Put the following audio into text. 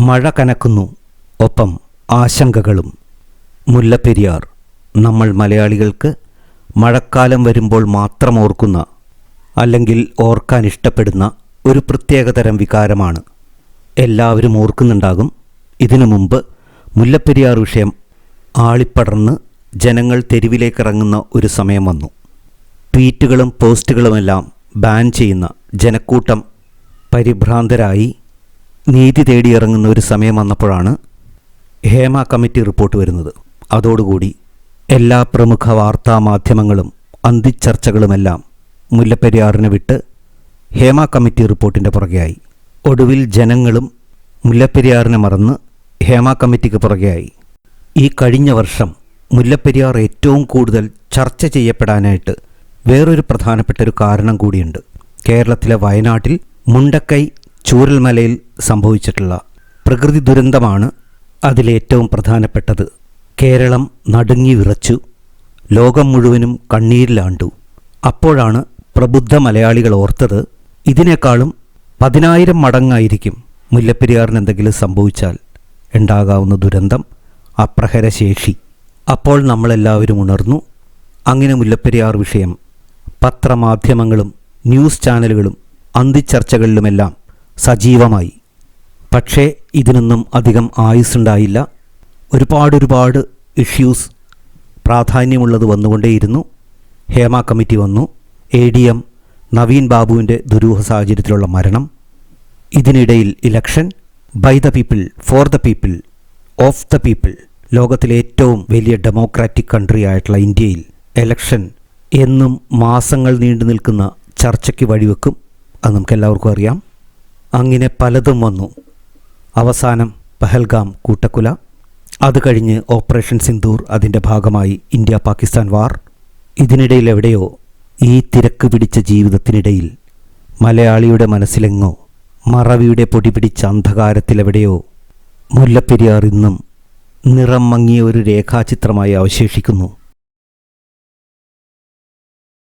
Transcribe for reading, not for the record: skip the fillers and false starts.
മഴ കനക്കുന്നു, ഒപ്പം ആശങ്കകളും. മുല്ലപ്പെരിയാർ നമ്മൾ മലയാളികൾക്ക് മഴക്കാലം വരുമ്പോൾ മാത്രം ഓർക്കുന്ന, അല്ലെങ്കിൽ ഓർക്കാൻ ഇഷ്ടപ്പെടുന്ന ഒരു പ്രത്യേകതരം വികാരമാണ്. എല്ലാവരും ഓർക്കുന്നുണ്ടാകും, ഇതിനു മുമ്പ് മുല്ലപ്പെരിയാർ വിഷയം ആളിപ്പടർന്ന് ജനങ്ങൾ തെരുവിലേക്കിറങ്ങുന്ന ഒരു സമയം വന്നു. ട്വീറ്റുകളും പോസ്റ്റുകളുമെല്ലാം ബാൻ ചെയ്യുന്ന ജനക്കൂട്ടം പരിഭ്രാന്തരായി നീതി തേടിയിറങ്ങുന്ന ഒരു സമയം വന്നപ്പോഴാണ് ഹേമ കമ്മിറ്റി റിപ്പോർട്ട് വരുന്നത്. അതോടുകൂടി എല്ലാ പ്രമുഖ വാർത്താ മാധ്യമങ്ങളും അന്തിച്ചർച്ചകളുമെല്ലാം മുല്ലപ്പെരിയാറിനെ വിട്ട് ഹേമ കമ്മിറ്റി റിപ്പോർട്ടിൻ്റെ പുറകെയായി. ഒടുവിൽ ജനങ്ങളും മുല്ലപ്പെരിയാറിനെ മറന്ന് ഹേമ കമ്മിറ്റിക്ക് പുറകെയായി. ഈ കഴിഞ്ഞ വർഷം മുല്ലപ്പെരിയാർ ഏറ്റവും കൂടുതൽ ചർച്ച ചെയ്യപ്പെടാനായിട്ട് വേറൊരു പ്രധാനപ്പെട്ട ഒരു കാരണം കൂടിയുണ്ട്. കേരളത്തിലെ വയനാട്ടിൽ മുണ്ടക്കൈ ചൂരൽമലയിൽ സംഭവിച്ചിട്ടുള്ള പ്രകൃതി ദുരന്തമാണ് അതിലേറ്റവും പ്രധാനപ്പെട്ടത്. കേരളം നടുങ്ങി വിറച്ചു, ലോകം മുഴുവനും കണ്ണീരിലാണ്ടു. അപ്പോഴാണ് പ്രബുദ്ധ മലയാളികൾ ഓർത്തത്, ഇതിനേക്കാളും 10,000 മടങ്ങായിരിക്കും മുല്ലപ്പെരിയാറിന് എന്തെങ്കിലും സംഭവിച്ചാൽ ഉണ്ടാകാവുന്ന ദുരന്തം, അപ്രഹരശേഷി. അപ്പോൾ നമ്മളെല്ലാവരും ഉണർന്നു. അങ്ങനെ മുല്ലപ്പെരിയാർ വിഷയം പത്രമാധ്യമങ്ങളും ന്യൂസ് ചാനലുകളും അന്തിച്ചർച്ചകളിലുമെല്ലാം സജീവമായി. പക്ഷേ ഇതിനൊന്നും അധികം ആയുസ്സുണ്ടായില്ല. ഒരുപാട് ഇഷ്യൂസ് പ്രാധാന്യമുള്ളത് വന്നുകൊണ്ടേയിരുന്നു. ഹേമ കമ്മിറ്റി വന്നു, ADM നവീൻ ബാബുവിൻ്റെ ദുരൂഹ സാഹചര്യത്തിലുള്ള മരണം, ഇതിനിടയിൽ election, by the people, for the people, of the people. ലോകത്തിലെ ഏറ്റവും വലിയ ഡെമോക്രാറ്റിക് കൺട്രി ആയിട്ടുള്ള ഇന്ത്യയിൽ എലക്ഷൻ എന്നും മാസങ്ങൾ നീണ്ടു നിൽക്കുന്ന ചർച്ചയ്ക്ക് വഴിവെക്കും. അത് നമുക്കെല്ലാവർക്കും അറിയാം. അങ്ങനെ പലതും വന്നു. അവസാനം പഹൽഗാം കൂട്ടക്കൊല, അത് കഴിഞ്ഞ് ഓപ്പറേഷൻ സിന്ദൂർ, അതിൻ്റെ ഭാഗമായി ഇന്ത്യ പാകിസ്ഥാൻ വാർ. ഇതിനിടയിൽ എവിടെയോ, ഈ തിരക്ക് പിടിച്ച ജീവിതത്തിനിടയിൽ മലയാളിയുടെ മനസ്സിലെങ്ങോ മറവിയുടെ പൊടി പിടിച്ച അന്ധകാരത്തിലെവിടെയോ മുല്ലപ്പെരിയാർ ഇന്നും നിറം മങ്ങിയ ഒരു രേഖാചിത്രമായി അവശേഷിക്കുന്നു.